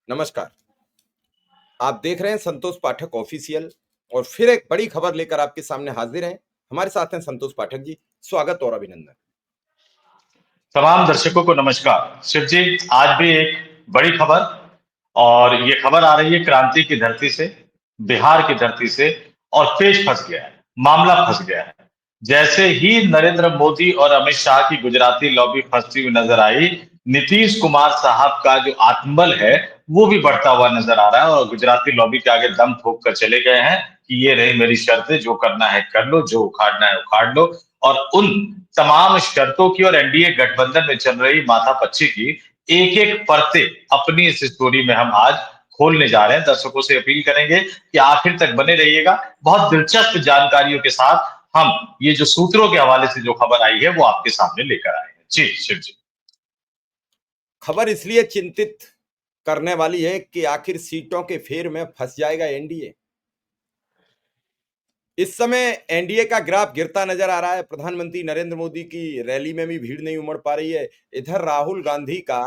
नमस्कार। आप देख रहे हैं संतोष पाठक ऑफिशियल और फिर एक बड़ी खबर लेकर आपके सामने हाजिर हैं। हमारे साथ हैं संतोष पाठक जी। स्वागत और अभिनंदन। तमाम दर्शकों को नमस्कार। शिव जी, आज भी एक बड़ी खबर, और ये खबर आ रही है क्रांति की धरती से, बिहार की धरती से। और पेच फंस गया है, मामला फंस गया है। जैसे ही नरेंद्र मोदी और अमित शाह की गुजराती लॉबी फंसती हुई नजर आई, नीतीश कुमार साहब का जो आत्मबल है वो भी बढ़ता हुआ नजर आ रहा है, और गुजराती लॉबी के आगे दम ठोक कर चले गए हैं कि ये रही मेरी शर्तें, जो करना है कर लो, जो उखाड़ना है उखाड़ लो। और उन तमाम शर्तों की और एनडीए गठबंधन में चल रही माथापच्ची की एक एक परतें अपनी इस स्टोरी में हम आज खोलने जा रहे हैं। दर्शकों से अपील करेंगे कि आखिर तक बने रहिएगा। बहुत दिलचस्प जानकारियों के साथ हम ये जो सूत्रों के हवाले से जो खबर आई है वो आपके सामने लेकर आए हैं। जी शिव जी। खबर इसलिए चिंतित करने वाली है कि आखिर सीटों के फेर में फंस जाएगा एनडीए। इस समय एनडीए का ग्राफ गिरता नजर आ रहा है। प्रधानमंत्री नरेंद्र मोदी की रैली में भी भीड़ नहीं उमड़ पा रही है। इधर राहुल गांधी का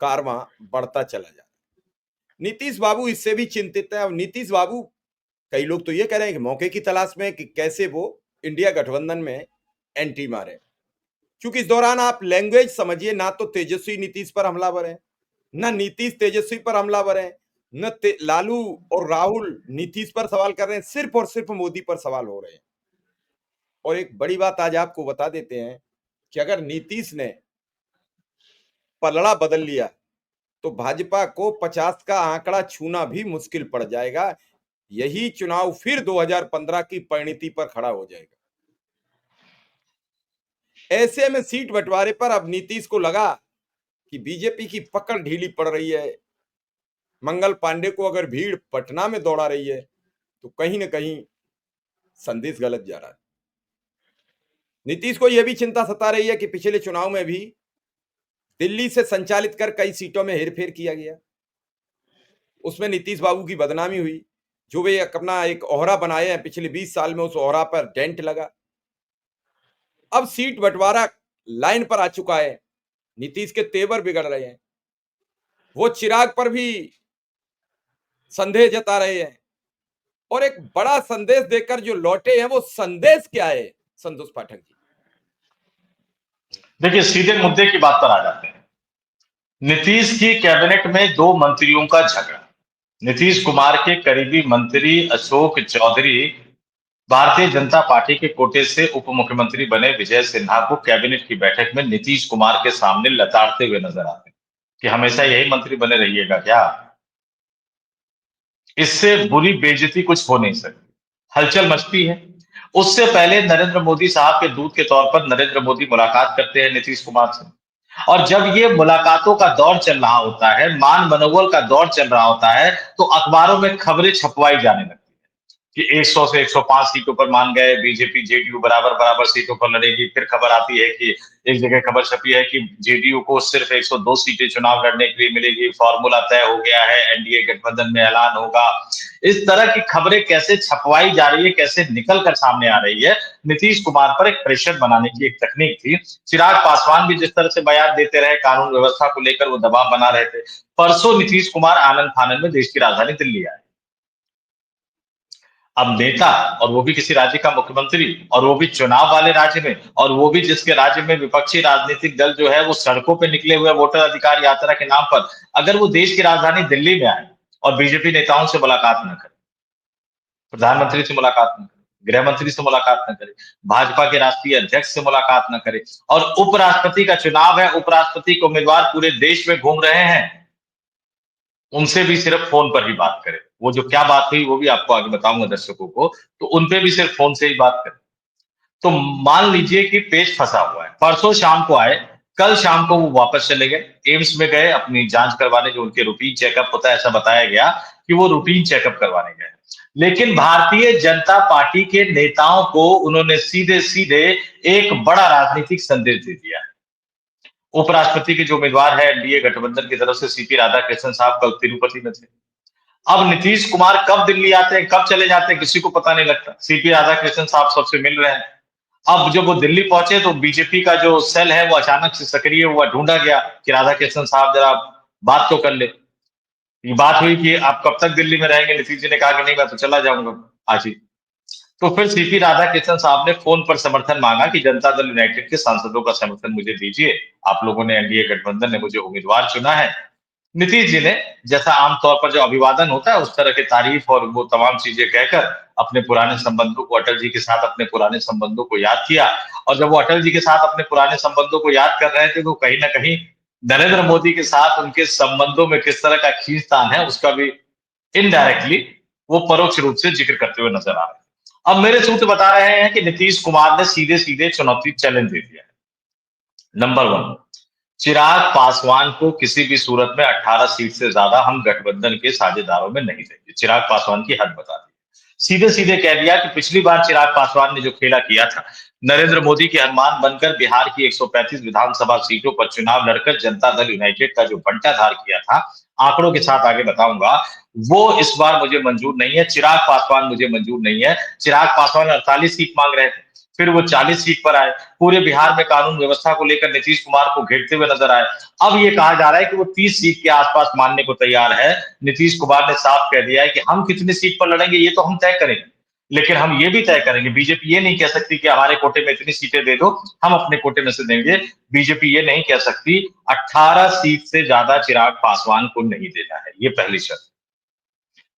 कारवां बढ़ता चला जा रहा है। नीतीश बाबू इससे भी चिंतित है। अब नीतीश बाबू, कई लोग तो ये कह रहे हैं कि मौके की तलाश में कि कैसे वो इंडिया गठबंधन में एंट्री मारे, क्योंकि इस दौरान आप लैंग्वेज समझिए। ना तो तेजस्वी नीतीश पर हमलावर है, ना नीतीश तेजस्वी पर हमलावर है, न लालू और राहुल नीतीश पर सवाल कर रहे हैं। सिर्फ और सिर्फ मोदी पर सवाल हो रहे हैं। और एक बड़ी बात आज आपको बता देते हैं कि अगर नीतीश ने पलड़ा बदल लिया तो भाजपा को 50 का आंकड़ा छूना भी मुश्किल पड़ जाएगा। यही चुनाव फिर 2015 की परिणति पर खड़ा हो जाएगा। ऐसे में सीट बंटवारे पर अब नीतीश को लगा कि बीजेपी की पकड़ ढीली पड़ रही है। मंगल पांडे को अगर भीड़ पटना में दौड़ा रही है तो कहीं ना कहीं संदेश गलत जा रहा है। नीतीश को यह भी चिंता सता रही है कि पिछले चुनाव में भी दिल्ली से संचालित कर कई सीटों में हेरफेर किया गया। उसमें नीतीश बाबू की बदनामी हुई। जो वे अपना एक ओहरा बनाए हैं, पिछले 20 साल में उस ओहरा पर डेंट लगा। अब सीट बंटवारा लाइन पर आ चुका है। नीतीश के तेवर बिगड़ रहे हैं। वो चिराग पर भी संदेह जता रहे हैं। और एक बड़ा संदेश देकर जो लौटे हैं, वो संदेश क्या है संतोष पाठक जी? देखिए, सीधे मुद्दे की बात पर आ जाते हैं। नीतीश की कैबिनेट में दो मंत्रियों का झगड़ा। नीतीश कुमार के करीबी मंत्री अशोक चौधरी भारतीय जनता पार्टी के कोटे से उप मुख्यमंत्री बने विजय सिन्हा को कैबिनेट की बैठक में नीतीश कुमार के सामने लताड़ते हुए नजर आते हैं कि हमेशा यही मंत्री बने रहिएगा क्या? इससे बुरी बेइज्जती कुछ हो नहीं सकती। हलचल मचती है। उससे पहले नरेंद्र मोदी साहब के दूत के तौर पर नरेंद्र मोदी मुलाकात करते हैं नीतीश कुमार से। और जब ये मुलाकातों का दौर चल रहा होता है, मान मनोबल का दौर चल रहा होता है, तो अखबारों में खबरें छपवाई जाने लगती है कि 100 से 105 सीटों पर मान गए, बीजेपी जेडीयू बराबर बराबर सीटों पर लड़ेगी। फिर खबर आती है कि एक जगह खबर छपी है कि जेडीयू को सिर्फ 102 सीटें चुनाव लड़ने के लिए मिलेगी, फॉर्मूला तय हो गया है, एनडीए गठबंधन में ऐलान होगा। इस तरह की खबरें कैसे छपवाई जा रही है, कैसे निकल कर सामने आ रही है, नीतीश कुमार पर एक प्रेशर बनाने की एक तकनीक थी। चिराग पासवान भी जिस तरह से बयान देते रहे, कानून व्यवस्था को लेकर वो दबाव बना रहे थे। परसों नीतीश कुमार आनंद फानंद में देश की राजधानी दिल्ली आए। अब नेता, और वो भी किसी राज्य का मुख्यमंत्री, और वो भी चुनाव वाले राज्य में, और वो भी जिसके राज्य में विपक्षी राजनीतिक दल जो है वो सड़कों पे निकले हुए वोटर अधिकार यात्रा के नाम पर, अगर वो देश की राजधानी दिल्ली में आए और बीजेपी नेताओं से मुलाकात न करे, प्रधानमंत्री से मुलाकात न करे, गृह मंत्री से मुलाकात न करे, भाजपा के राष्ट्रीय अध्यक्ष से मुलाकात न करे, और उपराष्ट्रपति का चुनाव है, उपराष्ट्रपति के उम्मीदवार पूरे देश में घूम रहे हैं, उनसे भी सिर्फ फोन पर ही बात करें। वो जो क्या बात हुई वो भी आपको आगे बताऊंगा दर्शकों को, तो उन पे भी सिर्फ फोन से ही बात करें। तो मान लीजिए कि पेज फंसा हुआ है। परसों शाम को आए, कल शाम को वो वापस चले गए, एम्स में गए अपनी जांच करवाने, जो उनके रूटीन चेकअप होता है, ऐसा बताया गया कि वो रूटीन चेकअप करवाने गए। लेकिन भारतीय जनता पार्टी के नेताओं को उन्होंने सीधे सीधे एक बड़ा राजनीतिक संदेश दे दिया। उपराष्ट्रपति के जो उम्मीदवार है एनडीए गठबंधन की तरफ से, सीपी राधाकृष्णन साहब कल तिरुपति में थे। अब नीतीश कुमार कब दिल्ली आते हैं, कब चले जाते हैं, किसी को पता नहीं लगता। सीपी राधाकृष्णन साहब सबसे मिल रहे हैं। अब जब वो दिल्ली पहुंचे तो बीजेपी का जो सेल है वो अचानक से सक्रिय हुआ, ढूंढा गया कि राधाकृष्णन साहब जरा बात तो कर ले। ये बात हुई कि आप कब तक दिल्ली में रहेंगे, नीतीश जी ने कहा कि नहीं मैं तो चला जाऊंगा आज ही। तो फिर सीपी राधाकृष्णन साहब ने फोन पर समर्थन मांगा कि जनता दल यूनाइटेड के सांसदों का समर्थन मुझे दीजिए, आप लोगों ने एनडीए गठबंधन ने मुझे उम्मीदवार चुना है। नीतीश जी ने, जैसा आमतौर पर जो अभिवादन होता है उस तरह की तारीफ और वो तमाम चीजें कहकर अपने पुराने संबंधों को, अटल जी के साथ अपने पुराने संबंधों को याद किया। और जब वो अटल जी के साथ अपने पुराने संबंधों को याद कर रहे थे तो कहीं ना कहीं नरेंद्र मोदी के साथ उनके संबंधों में किस तरह का खींचतान है उसका भी इनडायरेक्टली वो परोक्ष रूप से जिक्र करते हुए नजर आ रहे हैं। अब मेरे सूत्र बता रहे हैं कि नीतीश कुमार ने सीधे सीधे चुनौती चैलेंज दे दिया है। नंबर वन, चिराग पासवान को किसी भी सूरत में 18 सीट से ज्यादा हम गठबंधन के साझेदारों में नहीं देंगे। चिराग पासवान की हद बता दी, सीधे सीधे कह दिया कि पिछली बार चिराग पासवान ने जो खेला किया था, नरेंद्र मोदी के हनुमान बनकर बिहार की 135 विधानसभा सीटों पर चुनाव लड़कर जनता दल यूनाइटेड का जो बंटाधार किया था, आंकड़ों के साथ आगे बताऊंगा, वो इस बार मुझे मंजूर नहीं है। चिराग पासवान मुझे मंजूर नहीं है। चिराग पासवान 48 सीट मांग रहे थे, फिर वो 40 सीट पर आए। पूरे बिहार में कानून व्यवस्था को लेकर नीतीश कुमार को घेरते हुए नजर आए। अब ये कहा जा रहा है कि वो 30 सीट के आसपास मानने को तैयार है। नीतीश कुमार ने साफ कह दिया है कि हम कितनी सीट पर लड़ेंगे ये तो हम तय करेंगे, लेकिन हम ये भी तय करेंगे, बीजेपी ये नहीं कह सकती कि हमारे कोटे में इतनी सीटें दे दो, हम अपने कोटे में से देंगे। बीजेपी ये नहीं कह सकती 18 सीट से ज्यादा चिराग पासवान को नहीं देना है, ये पहली शर्त।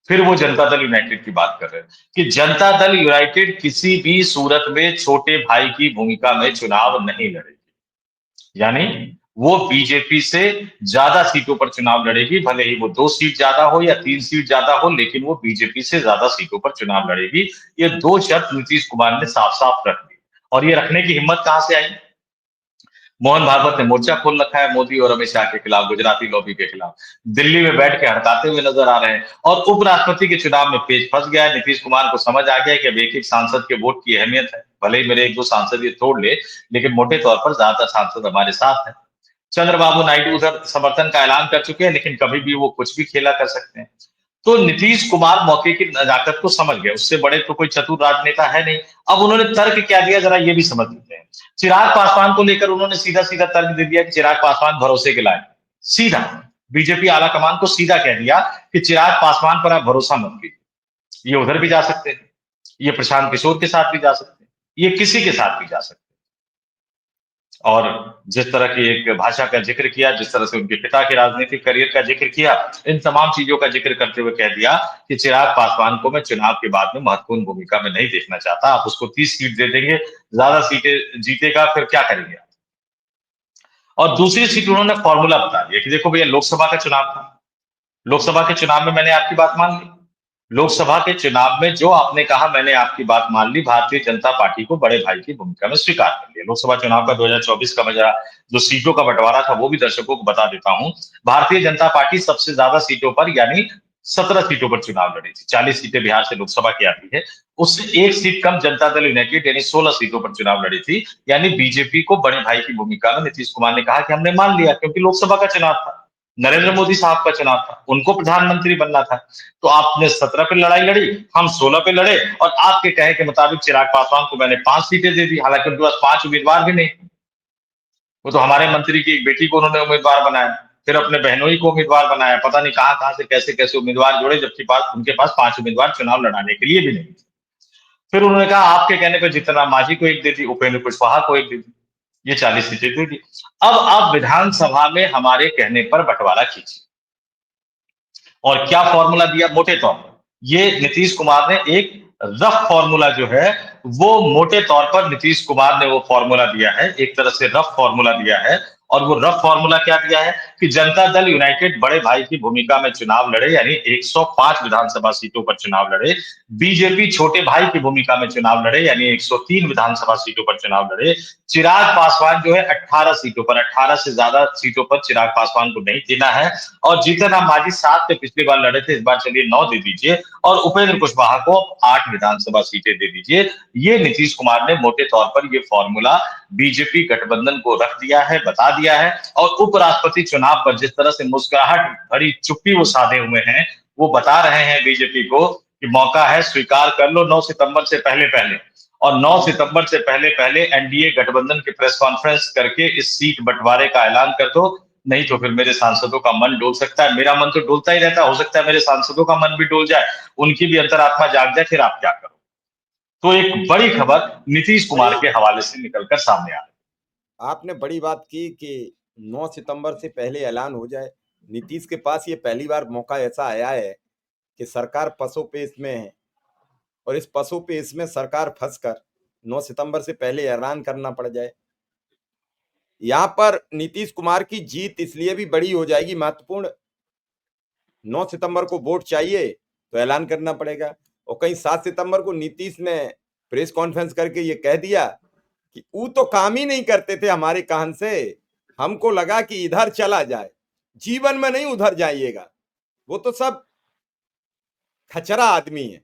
फिर वो जनता दल यूनाइटेड की बात कर रहे हैं कि जनता दल यूनाइटेड किसी भी सूरत में छोटे भाई की भूमिका में चुनाव नहीं लड़ेगी। यानी वो बीजेपी से ज्यादा सीटों पर चुनाव लड़ेगी, भले ही वो 2 सीट ज्यादा हो या 3 सीट ज्यादा हो, लेकिन वो बीजेपी से ज्यादा सीटों पर चुनाव लड़ेगी। ये 2 शर्त नीतीश कुमार ने साफ साफ रख दी। और ये रखने की हिम्मत कहां से आई? मोहन भागवत ने मोर्चा खोल रखा है मोदी और अमित शाह के खिलाफ, गुजराती लॉबी के खिलाफ। दिल्ली में बैठ के हड़काते हुए नजर आ रहे हैं। और उपराष्ट्रपति के चुनाव में पेच फंस गया है। नीतीश कुमार को समझ आ गया है कि अब एक एक सांसद के वोट की अहमियत है। भले ही मेरे 1-2 सांसद ये तोड़ ले, लेकिन मोटे तौर पर ज्यादातर सांसद हमारे साथ हैं। चंद्रबाबू नायडू उधर समर्थन का ऐलान कर चुके हैं, लेकिन कभी भी वो कुछ भी खेला कर सकते हैं। तो नीतीश कुमार मौके की नजाकत को समझ गए, उससे बड़े तो कोई चतुर राजनेता है नहीं। अब उन्होंने तर्क क्या दिया, जरा ये भी समझ लेते हैं। चिराग पासवान को लेकर उन्होंने सीधा सीधा तर्क दे दिया कि चिराग पासवान भरोसे के लायक। सीधा बीजेपी आला कमान को सीधा कह दिया कि चिराग पासवान पर आप भरोसा मत कीजिए। ये उधर भी जा सकते हैं, ये प्रशांत किशोर के साथ भी जा सकते हैं, ये किसी के साथ भी जा सकते हैं। और जिस तरह की एक भाषा का जिक्र किया, जिस तरह से उनके पिता के राजनीतिक करियर का जिक्र किया, इन तमाम चीजों का जिक्र करते हुए कह दिया कि चिराग पासवान को मैं चुनाव के बाद में महत्वपूर्ण भूमिका में नहीं देखना चाहता। आप उसको 30 सीट दे देंगे, ज्यादा सीटें जीतेगा, फिर क्या करेंगे? और दूसरी सीट उन्होंने फॉर्मूला बता दिया कि देखो भैया, लोकसभा का चुनाव था, लोकसभा के चुनाव में मैंने आपकी बात मान ली। लोकसभा के चुनाव में जो आपने कहा मैंने आपकी बात मान ली, भारतीय जनता पार्टी को बड़े भाई की भूमिका में स्वीकार कर लिया। लोकसभा चुनाव का 2024 का मैं जो सीटों का बंटवारा था वो भी दर्शकों को बता देता हूं। भारतीय जनता पार्टी सबसे ज्यादा सीटों पर यानी 17 सीटों पर चुनाव लड़ी थी। 40 सीटें बिहार से लोकसभा की आती है, उससे एक सीट कम जनता दल यूनाइटेड यानी 16 सीटों पर चुनाव लड़ी थी। यानी बीजेपी को बड़े भाई की भूमिका में नीतीश कुमार ने कहा कि हमने मान लिया, क्योंकि लोकसभा का चुनाव था, नरेंद्र मोदी साहब का चुनाव था, उनको प्रधानमंत्री बनना था। तो आपने 17 पे लड़ाई लड़ी, हम 16 पे लड़े, और आपके कहे के मुताबिक चिराग पासवान को मैंने 5 सीटें दे दी। हालांकि उनके पास 5 उम्मीदवार भी नहीं, वो तो हमारे मंत्री की एक बेटी को उन्होंने उम्मीदवार बनाया, फिर अपने बहनोई को उम्मीदवार बनाया, पता नहीं कहां कहां से कैसे कैसे उम्मीदवार जोड़े, जबकि पास उनके पास 5 उम्मीदवार चुनाव लड़ाने के लिए भी नहीं थे। फिर उन्होंने कहा आपके कहने पर जीतन राम मांझी को एक दे दी, उपेंद्र कुशवाहा को एक दे दी, ये 40 सीटें दे दी। अब आप विधानसभा में हमारे कहने पर बंटवारा कीजिए। और क्या फॉर्मूला दिया? मोटे तौर पर ये नीतीश कुमार ने एक रफ फॉर्मूला जो है, वो मोटे तौर पर नीतीश कुमार ने वो फॉर्मूला दिया है, एक तरह से रफ फॉर्मूला दिया है। और वो रफ फॉर्मूला क्या दिया है कि जनता दल यूनाइटेड बड़े भाई की भूमिका में चुनाव लड़े, यानी 105 विधानसभा सीटों पर चुनाव लड़े। बीजेपी छोटे भाई की भूमिका में चुनाव लड़े, यानी 103 विधानसभा सीटों पर चुनाव लड़े। चिराग पासवान जो है 18 सीटों पर, 18 से ज्यादा सीटों पर चिराग पासवान को नहीं देना है। और जीतन राम मांझी 7 पे पिछली बार लड़े थे, इस बार चलिए 9 दे दीजिए, और उपेंद्र कुशवाहा को 8 विधानसभा सीटें दे दीजिए। ये नीतीश कुमार ने मोटे तौर पर ये फॉर्मूला बीजेपी गठबंधन को रख दिया है, बता दिया है। और उपराष्ट्रपति चुनाव पर जिस तरह से मुस्कुराहट भरी चुप्पी वो साधे हुए हैं, वो बता रहे हैं बीजेपी को कि मौका है, स्वीकार कर लो 9 सितंबर से पहले पहले। और 9 सितंबर से पहले पहले एनडीए गठबंधन की प्रेस कॉन्फ्रेंस करके इस सीट बंटवारे का ऐलान कर दो। नहीं तो फिर मेरे सांसदों का मन डोल सकता है। मेरा मन तो डोलता ही रहता है, हो सकता है मेरे सांसदों का मन भी डोल जाए, उनकी भी अंतरात्मा जाग जाए, फिर आप क्या करोगे? तो एक बड़ी खबर नीतीश कुमार बड़ी के हवाले से निकलकर सामने आ रही आपने बड़ी बात की कि 9 सितंबर से पहले ऐलान हो जाए। नीतीश के पास ये पहली बार मौका ऐसा आया है कि सरकार पसोपेश में है और इस पसोपेश में सरकार फंसकर 9 सितंबर से पहले ऐलान करना पड़ जाए। यहां पर नीतीश कुमार की जीत इसलिए भी बड़ी हो जाएगी, महत्वपूर्ण। 9 सितंबर को वोट चाहिए तो ऐलान करना पड़ेगा। और कहीं 7 सितंबर को नीतीश ने प्रेस कॉन्फ्रेंस करके ये कह दिया कि वो तो काम ही नहीं करते थे हमारे कान से, हमको लगा कि इधर चला जाए, जीवन में नहीं उधर जाइएगा। वो तो सब खचरा आदमी है,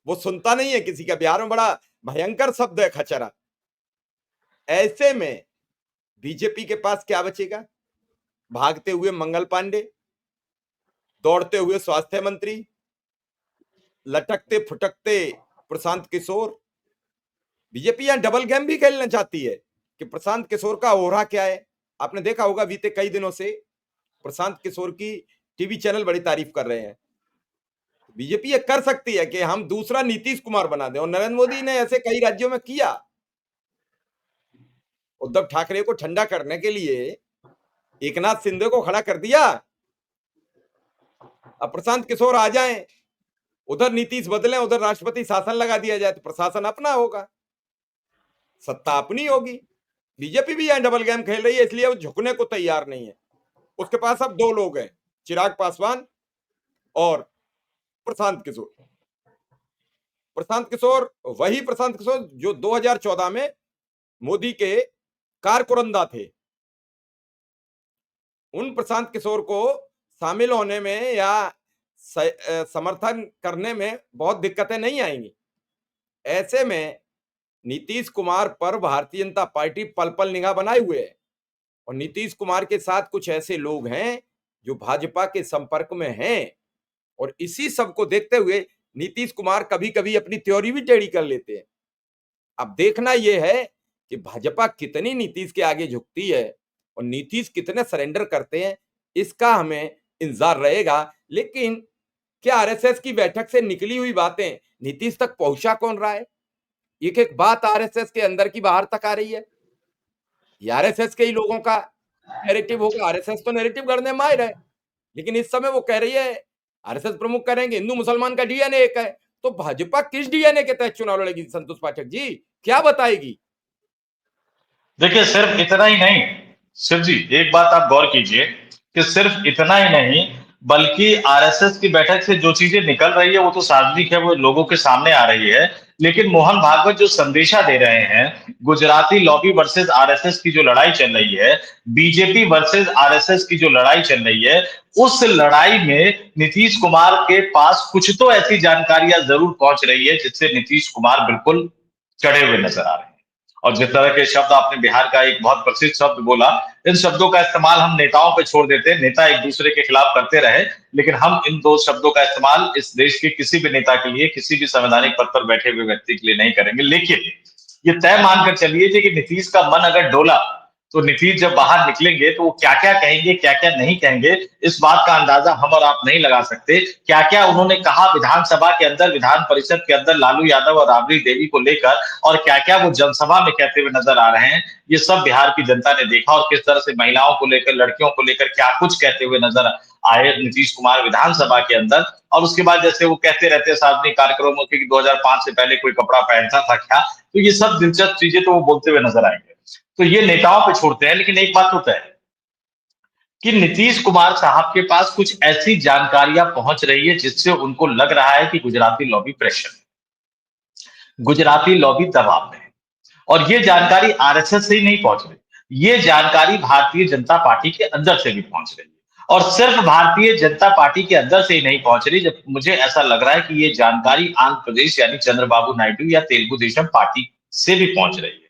वो सुनता नहीं है किसी का। बिहार में बड़ा भयंकर शब्द है खचरा। ऐसे में बीजेपी के पास क्या बचेगा? भागते हुए मंगल पांडे, दौड़ते हुए स्वास्थ्य मंत्री, लटकते फुटकते प्रशांत किशोर। बीजेपी यहां डबल गेम भी खेलना चाहती है कि प्रशांत किशोर का ओहरा क्या है। आपने देखा होगा बीते कई दिनों से प्रशांत किशोर की टीवी चैनल बड़ी तारीफ कर रहे हैं। बीजेपी ये कर सकती है कि हम दूसरा नीतीश कुमार बना दें, और नरेंद्र मोदी ने ऐसे कई राज्यों में किया। उद्धव ठाकरे को ठंडा करने के लिए एकनाथ शिंदे को खड़ा कर दिया। अब प्रशांत किशोर आ जाएं, उधर नीतीश बदले, उधर राष्ट्रपति शासन लगा दिया जाए तो प्रशासन अपना होगा, सत्ता अपनी होगी। बीजेपी भी यहां डबल गेम खेल रही है, इसलिए वो झुकने को तैयार नहीं है। उसके पास अब दो लोग हैं, चिराग पासवान और प्रशांत किशोर। प्रशांत किशोर वही प्रशांत किशोर जो 2014 में मोदी के कारकुरंदा थे। उन प्रशांत किशोर को शामिल होने में या समर्थन करने में बहुत दिक्कतें नहीं आएंगी। ऐसे में नीतीश कुमार पर भारतीय जनता पार्टी पल पल निगाह बनाए हुए है, और नीतीश कुमार के साथ कुछ ऐसे लोग हैं जो भाजपा के संपर्क में हैं, और इसी सब को देखते हुए नीतीश कुमार कभी कभी अपनी थ्योरी भी टेढ़ी कर लेते हैं। अब देखना यह है कि भाजपा कितनी नीतीश के आगे झुकती है और नीतीश कितने सरेंडर करते हैं, इसका हमें इंतजार रहेगा। लेकिन क्या आरएसएस की बैठक से निकली हुई बातें नीतीश तक पहुंचा कौन रहा है? एक एक बात आरएसएस के अंदर की बाहर तक आ रही है। ये आरएसएस के ही लोगों का नैरेटिव होगा। आरएसएस तो नैरेटिव करने में माहिर है, लेकिन इस समय वो कह रही है, आरएसएस प्रमुख कह रहे हैं कि हिंदू मुसलमान का डीएनए एक है। तो भाजपा किस डीएनए के तहत चुनाव लड़ेगी? संतोष पाठक जी क्या बताएगी? देखिए, सिर्फ इतना ही नहीं, शिव जी, एक बात आप गौर कीजिए कि सिर्फ इतना ही नहीं, बल्कि आरएसएस की बैठक से जो चीजें निकल रही है वो तो सार्वजनिक है, वो लोगों के सामने आ रही है। लेकिन मोहन भागवत जो संदेशा दे रहे हैं, गुजराती लॉबी वर्सेस आरएसएस की जो लड़ाई चल रही है, बीजेपी वर्सेस आरएसएस की जो लड़ाई चल रही है, उस लड़ाई में नीतीश कुमार के पास कुछ तो ऐसी जानकारियां जरूर पहुंच रही है जिससे नीतीश कुमार बिल्कुल चढ़े हुए नजर आ रहे हैं। और जिस तरह के शब्द आपने बिहार का एक बहुत प्रसिद्ध शब्द बोला, इन शब्दों का इस्तेमाल हम नेताओं पे छोड़ देते हैं, नेता एक दूसरे के खिलाफ करते रहे, लेकिन हम इन दो शब्दों का इस्तेमाल इस देश के किसी भी नेता के लिए, किसी भी संवैधानिक पद पर बैठे हुए व्यक्ति के लिए नहीं करेंगे। लेकिन ये तय मानकर चलिए कि नीतीश का मन अगर डोला तो नीतीश जब बाहर निकलेंगे तो वो क्या क्या कहेंगे, क्या क्या नहीं कहेंगे, इस बात का अंदाजा हम और आप नहीं लगा सकते। क्या क्या उन्होंने कहा विधानसभा के अंदर, विधान परिषद के अंदर लालू यादव और राबड़ी देवी को लेकर, और क्या क्या वो जनसभा में कहते हुए नजर आ रहे हैं, ये सब बिहार की जनता ने देखा। और किस तरह से महिलाओं को लेकर, लड़कियों को लेकर क्या कुछ कहते हुए नजर आए नीतीश कुमार विधानसभा के अंदर। और उसके बाद जैसे वो कहते रहते हैं सार्वजनिक कार्यक्रमों के कि 2005 से पहले कोई कपड़ा पहनता था क्या, तो ये सब दिलचस्प चीजें तो वो बोलते हुए नजर आएंगे। तो ये नेताओं पे छोड़ते हैं, लेकिन एक बात होता है कि नीतीश कुमार साहब के पास कुछ ऐसी जानकारियां पहुंच रही है जिससे उनको लग रहा है कि गुजराती लॉबी प्रेशर है, गुजराती लॉबी दबाव में है। और ये जानकारी आरएसएस से ही नहीं पहुंच रही, ये जानकारी भारतीय जनता पार्टी के अंदर से भी पहुंच रही है। और सिर्फ भारतीय जनता पार्टी के अंदर से ही नहीं पहुंच रही, जब मुझे ऐसा लग रहा है कि ये जानकारी आंध्र प्रदेश यानी चंद्रबाबू नायडू या तेलुगु देशम पार्टी से भी पहुंच रही है।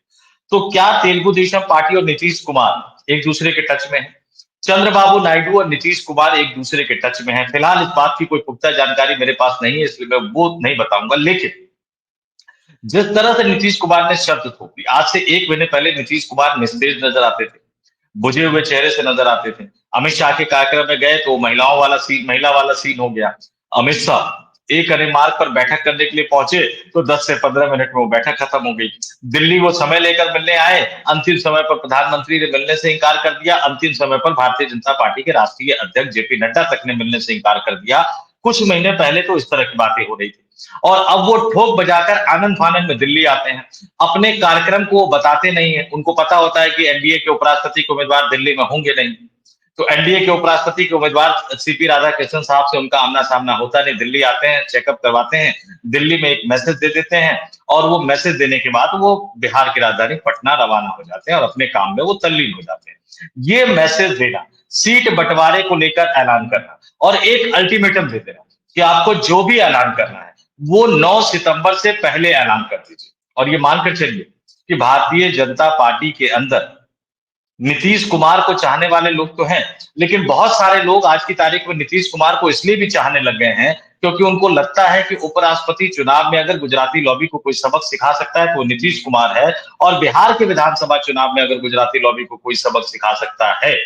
तो क्या तेलुगु देशम पार्टी और नीतीश कुमार एक दूसरे के टच में है? चंद्रबाबू नायडू और नीतीश कुमार एक दूसरे के टच में है? फिलहाल इस बात की कोई पुख्ता जानकारी मेरे पास नहीं है, इसलिए मैं वो नहीं बताऊंगा। लेकिन जिस तरह से नीतीश कुमार ने शब्द थोप दी, आज से 1 महीने पहले नीतीश कुमार निस्तेज नजर आते थे, बुझे हुए चेहरे से नजर आते थे। अमित शाह के कार्यक्रम में गए तो महिला वाला सीन हो गया। अमित शाह एक अरे मार्ग पर बैठक करने के लिए पहुंचे तो 10 से 15 मिनट में वो बैठक खत्म हो गई। दिल्ली वो समय लेकर मिलने आए, अंतिम समय पर प्रधानमंत्री ने मिलने से इनकार कर दिया, अंतिम समय पर भारतीय जनता पार्टी के राष्ट्रीय अध्यक्ष जेपी नड्डा तक ने मिलने से इनकार कर दिया। कुछ महीने पहले तो इस तरह की बातें हो रही थी और अब वो ठोक बजाकर आनंद फानंद में दिल्ली आते हैं। अपने कार्यक्रम को वो बताते नहीं है, उनको पता होता है कि एनडीए के उपराष्ट्रपति के उम्मीदवार दिल्ली में होंगे नहीं, तो एनडीए के उपराष्ट्रपति के उम्मीदवार सीपी राधाकृष्णन साहब से उनका आमना सामना होता नहीं। दिल्ली आते हैं, चेकअप करवाते हैं, दिल्ली में एक मैसेज दे देते हैं और वो मैसेज देने के बाद वो बिहार की राजधानी पटना रवाना हो जाते हैं और अपने काम में वो तल्लीन हो जाते हैं। ये मैसेज देना, सीट बंटवारे को लेकर ऐलान करना और एक अल्टीमेटम दे देना कि आपको जो भी ऐलान करना है वो 9 सितंबर से पहले ऐलान कर दीजिए। और ये मानकर चलिए कि भारतीय जनता पार्टी के अंदर नीतीश कुमार को चाहने वाले लोग तो हैं, लेकिन बहुत सारे लोग आज की तारीख में नीतीश कुमार को इसलिए भी चाहने लग गए हैं क्योंकि उनको लगता है कि उपराष्ट्रपति चुनाव में अगर गुजराती लॉबी को कोई सबक सिखा सकता है तो वो नीतीश कुमार है, और बिहार के विधानसभा चुनाव में अगर गुजराती लॉबी को कोई सबक सिखा सकता है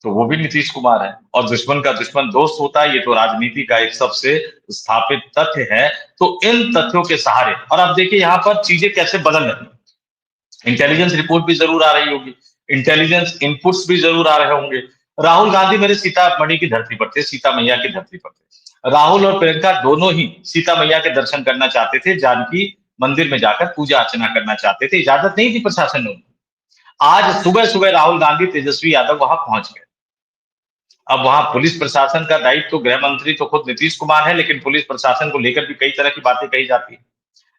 तो वो भी नीतीश कुमार है। और दुश्मन का दुश्मन दोस्त होता है, ये तो राजनीति का एक सबसे स्थापित तथ्य है। तो इन तथ्यों के सहारे, और अब देखिए यहाँ पर चीजें कैसे बदल रही हैं। इंटेलिजेंस रिपोर्ट भी जरूर आ रही होगी, इंटेलिजेंस इनपुट्स भी जरूर आ रहे होंगे। राहुल गांधी मेरे सीतामढ़ी की धरती पर थे, सीता मैया की धरती पर थे। राहुल और प्रियंका दोनों ही सीता मैया के दर्शन करना चाहते थे, जानकी मंदिर में जाकर पूजा अर्चना करना चाहते थे, इजाजत नहीं थी प्रशासन ने उनको। आज सुबह सुबह राहुल गांधी तेजस्वी यादव वहां पहुंच गए। अब वहां पुलिस प्रशासन का दायित्व तो गृह मंत्री तो खुद नीतीश कुमार है, लेकिन पुलिस प्रशासन को लेकर भी कई तरह की बातें कही जाती है।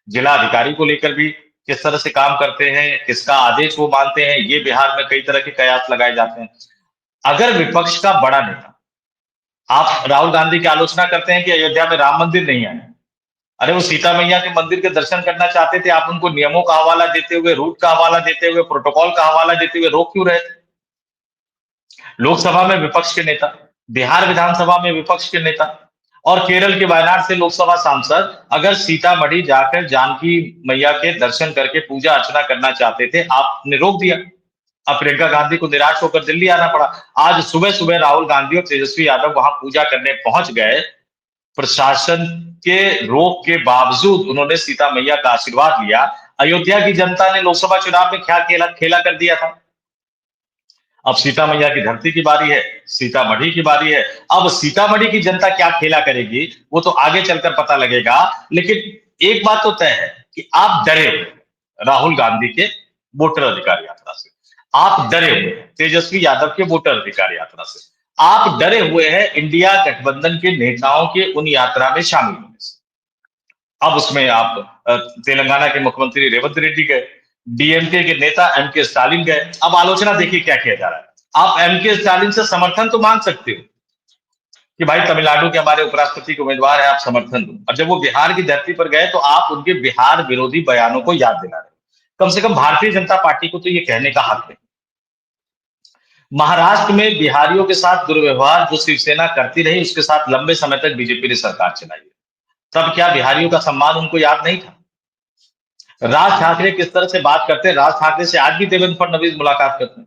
जिला अधिकारी को लेकर भी किस तरह से काम करते हैं, किसका आदेश वो मानते हैं, ये बिहार में कई तरह के कयास लगाए जाते हैं। अगर विपक्ष का बड़ा नेता, आप राहुल गांधी की आलोचना करते हैं कि अयोध्या में राम मंदिर नहीं आया, अरे वो सीता मैया के मंदिर के दर्शन करना चाहते थे, आप उनको नियमों का हवाला देते हुए, रूट का हवाला देते हुए, प्रोटोकॉल का हवाला देते हुए रोक क्यों रहे थे? लोकसभा में विपक्ष के नेता, बिहार विधानसभा में विपक्ष के नेता और केरल के वायनाड से लोकसभा सांसद अगर सीतामढ़ी जाकर जानकी मैया के दर्शन करके पूजा अर्चना करना चाहते थे, आपने रोक दिया। अब प्रियंका गांधी को निराश होकर दिल्ली आना पड़ा। आज सुबह सुबह राहुल गांधी और तेजस्वी यादव वहां पूजा करने पहुंच गए। प्रशासन के रोक के बावजूद उन्होंने सीता मैया का आशीर्वाद लिया। अयोध्या की जनता ने लोकसभा चुनाव में क्या खेला खेला कर दिया था। अब सीता मैया की धरती की बारी है, सीतामढ़ी की बारी है। अब सीतामढ़ी की जनता क्या खेला करेगी वो तो आगे चलकर पता लगेगा। लेकिन एक बात तो तय है कि आप डरे हुए हैं राहुल गांधी के वोटर अधिकार यात्रा से, आप डरे हुए हैं तेजस्वी यादव के वोटर अधिकार यात्रा से, आप डरे हुए हैं इंडिया गठबंधन के नेताओं के उन यात्रा में शामिल होने से। अब उसमें आप तेलंगाना के मुख्यमंत्री रेवंत रेड्डी गए, डीएमके के नेता एमके स्टालिन गए। अब आलोचना देखिए क्या किया जा रहा है। आप एमके स्टालिन से समर्थन तो मांग सकते हो कि भाई तमिलनाडु के हमारे उपराष्ट्रपति के उम्मीदवार है, आप समर्थन दो, और जब वो बिहार की धरती पर गए तो आप उनके बिहार विरोधी बयानों को याद दिला रहे हो। कम से कम भारतीय जनता पार्टी को तो ये कहने का हक है। महाराष्ट्र में बिहारियों के साथ दुर्व्यवहार जो शिवसेना करती रही, उसके साथ लंबे समय तक बीजेपी ने सरकार चलाई है। तब क्या बिहारियों का सम्मान उनको याद नहीं था? राज ठाकरे किस तरह से बात करते हैं, राज ठाकरे से आज भी देवेंद्र फडणवीस मुलाकात करते हैं,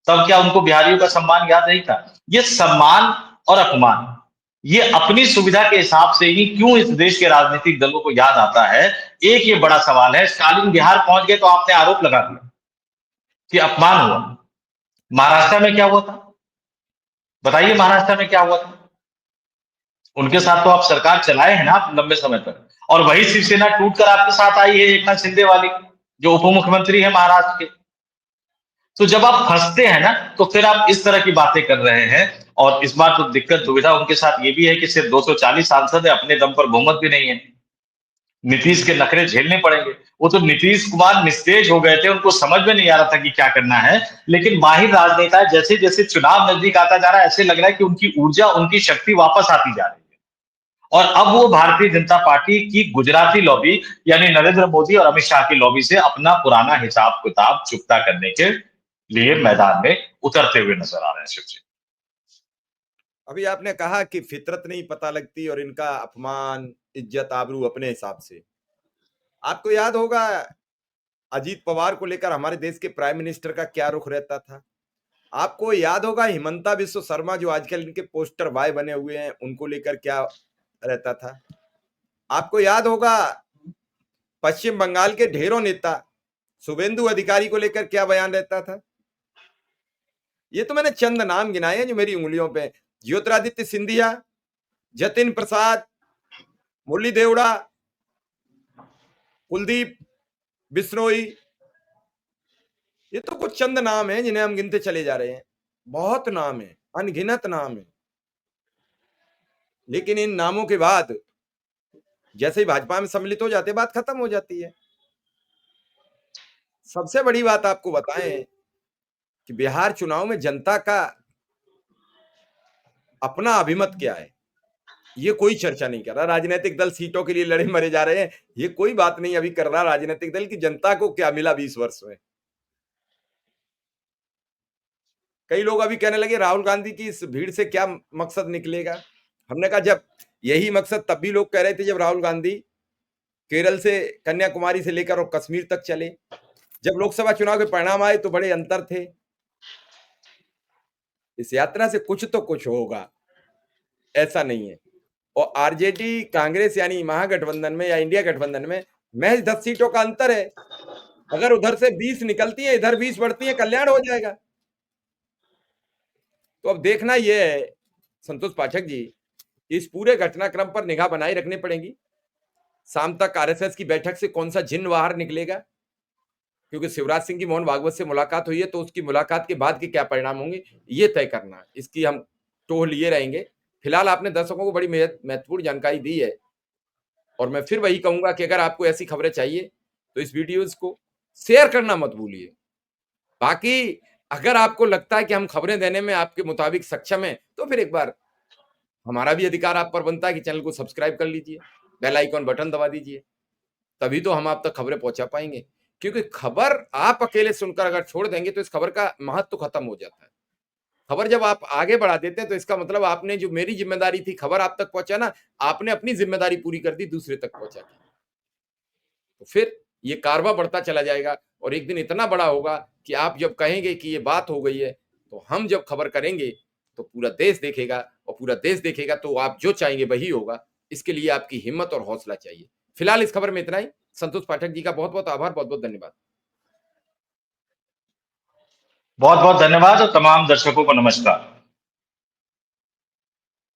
तब क्या उनको बिहारियों का सम्मान याद नहीं था? ये सम्मान और अपमान, ये अपनी सुविधा के हिसाब से ही क्यों इस देश के राजनीतिक दलों को याद आता है? एक ये बड़ा सवाल है। स्टालिन बिहार पहुंच गए तो आपने आरोप लगा दिया कि अपमान हुआ। महाराष्ट्र में क्या हुआ था? बताइए महाराष्ट्र में क्या हुआ था? उनके साथ तो आप सरकार चलाए हैं ना आप लंबे समय तक, और वही शिवसेना टूटकर आपके साथ आई है एकनाथ शिंदे वाली, जो उप मुख्यमंत्री है महाराष्ट्र के। तो जब आप फंसते हैं ना तो फिर आप इस तरह की बातें कर रहे हैं। और इस बार तो दिक्कत दुविधा उनके साथ ये भी है कि सिर्फ 240 सांसद है, अपने दम पर बहुमत भी नहीं है। नीतीश के नखरे झेलने पड़ेंगे। वो तो नीतीश कुमार निस्तेज हो गए थे, उनको समझ में नहीं आ रहा था कि क्या करना है। लेकिन माहिर राजनेता जैसे जैसे चुनाव नजदीक आता जा रहा है, ऐसे लग रहा है कि उनकी ऊर्जा, उनकी शक्ति वापस आती जा रही है। और अब वो भारतीय जनता पार्टी की गुजराती लॉबी यानी नरेंद्र मोदी और अमित शाह की लॉबी से अपना पुराना हिसाब किताब चुकता करने के लिए मैदान में उतरते हुए नजर आ रहे हैं। शिव जी, अभी आपने कहा कि फितरत नहीं पता लगती और इनका अपमान, इज्जत, आबरू अपने हिसाब से। आपको याद होगा अजीत पवार को लेकर हमारे देश के प्राइम मिनिस्टर का क्या रुख रहता था? आपको याद होगा हिमंता बिस्व शर्मा जो आजकल इनके पोस्टर बॉय बने हुए हैं, उनको लेकर क्या रहता था। आपको याद होगा पश्चिम बंगाल के ढेरों नेता शुभेंदु अधिकारी को लेकर क्या बयान रहता था। ये तो मैंने चंद नाम गिनाए हैं जो मेरी उंगलियों पे। ज्योतिरादित्य सिंधिया, जतिन प्रसाद, मुरली देवड़ा, कुलदीप बिश्नोई, ये तो कुछ चंद नाम हैं जिन्हें हम गिनते चले जा रहे हैं। बहुत नाम है, अनगिनत नाम है। लेकिन इन नामों के बाद जैसे ही भाजपा में सम्मिलित हो जाते, बात खत्म हो जाती है। सबसे बड़ी बात आपको बताएं कि बिहार चुनाव में जनता का अपना अभिमत क्या है, ये कोई चर्चा नहीं कर रहा। राजनीतिक दल सीटों के लिए लड़े मरे जा रहे हैं, ये कोई बात नहीं अभी कर रहा राजनीतिक दल की जनता को क्या मिला 20 वर्ष में। कई लोग अभी कहने लगे राहुल गांधी की इस भीड़ से क्या मकसद निकलेगा। हमने कहा जब यही मकसद तब भी लोग कह रहे थे जब राहुल गांधी केरल से कन्याकुमारी से लेकर और कश्मीर तक चले। जब लोकसभा चुनाव के परिणाम आए तो बड़े अंतर थे। इस यात्रा से कुछ तो कुछ होगा, ऐसा नहीं है। और आरजेडी कांग्रेस यानी महागठबंधन में या इंडिया गठबंधन में महज 10 सीटों का अंतर है। अगर उधर से 20 निकलती है, इधर 20 बढ़ती है, कल्याण हो जाएगा। तो अब देखना यह है संतोष पाठक जी, इस पूरे घटनाक्रम पर निगाह बनाए रखनी पड़ेगी। शाम तक आरएसएस की बैठक से कौन सा जिन्न बाहर निकलेगा, क्योंकि शिवराज सिंह की मोहन भागवत से मुलाकात हुई है, तो उसकी मुलाकात के बाद के क्या परिणाम होंगे ये तय करना, इसकी हम टोह लिए रहेंगे। फिलहाल आपने दर्शकों को बड़ी महत्वपूर्ण जानकारी दी है, और मैं फिर वही कहूंगा कि अगर आपको ऐसी खबरें चाहिए तो इस वीडियोस को शेयर करना मत भूलिए। बाकी अगर आपको लगता है कि हम खबरें देने में आपके मुताबिक सक्षम हैं, तो फिर एक बार हमारा भी अधिकार आप पर बनता है कि चैनल को सब्सक्राइब कर लीजिए, बेल आइकॉन बटन दबा दीजिए, तभी तो हम आप तक खबरें पहुंचा पाएंगे। क्योंकि खबर आप अकेले सुनकर अगर छोड़ देंगे तो इस खबर का महत्व खत्म हो जाता है। खबर जब आप आगे बढ़ा देते हैं तो इसका मतलब आपने जो मेरी जिम्मेदारी थी खबर आप तक पहुंचाना, आपने अपनी जिम्मेदारी पूरी कर दी दूसरे तक पहुंचा के। तो फिर ये कारवां बढ़ता चला जाएगा और एक दिन इतना बड़ा होगा कि आप जब कहेंगे कि ये बात हो गई है, तो हम जब खबर करेंगे तो पूरा देश देखेगा, और पूरा देश देखेगा तो आप जो चाहेंगे वही होगा। इसके लिए आपकी हिम्मत और हौसला चाहिए। फिलहाल इस खबर में इतना ही। संतोष पाठक जी का बहुत बहुत आभार, बहुत बहुत धन्यवाद। बहुत बहुत धन्यवाद और तमाम दर्शकों को नमस्कार।